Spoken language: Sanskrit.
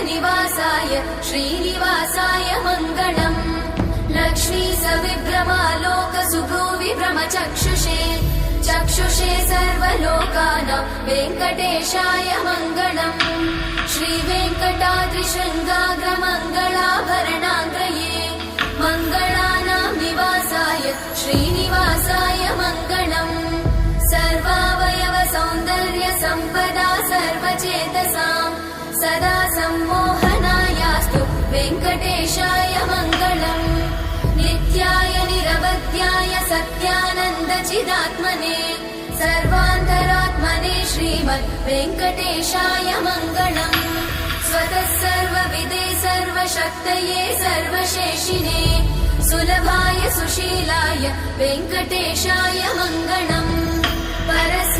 निवासाय श्रीनिवासाय मङ्गलम् लक्ष्मी सविभ्रमालोक सुभ्रूविभ्रमचक्षुषे चक्षुषे सर्वलोकानां वेङ्कटेशाय मङ्गलम् श्रीवेङ्कटाद्रिशृङ्गाग्रमङ्गलाभरणाग्रये मङ्गलानां निवासाय श्रीनिवासाय मङ्गलम् सर्वावयव सौन्दर्य सम्पदा सर्वचेतसां सदा सम्मोहनायास्तु वेङ्कटेशाय मङ्गलम् नित्याय निरवध्याय सत्यानन्दचिदात्मने सर्वान्तरात्मने श्रीमद् वेङ्कटेशाय मङ्गलम् स्वतः सर्वविदे सर्वशक्तये सर्वशेषिने सुलभाय सुशीलाय वेङ्कटेशाय मङ्गलम् परस्मै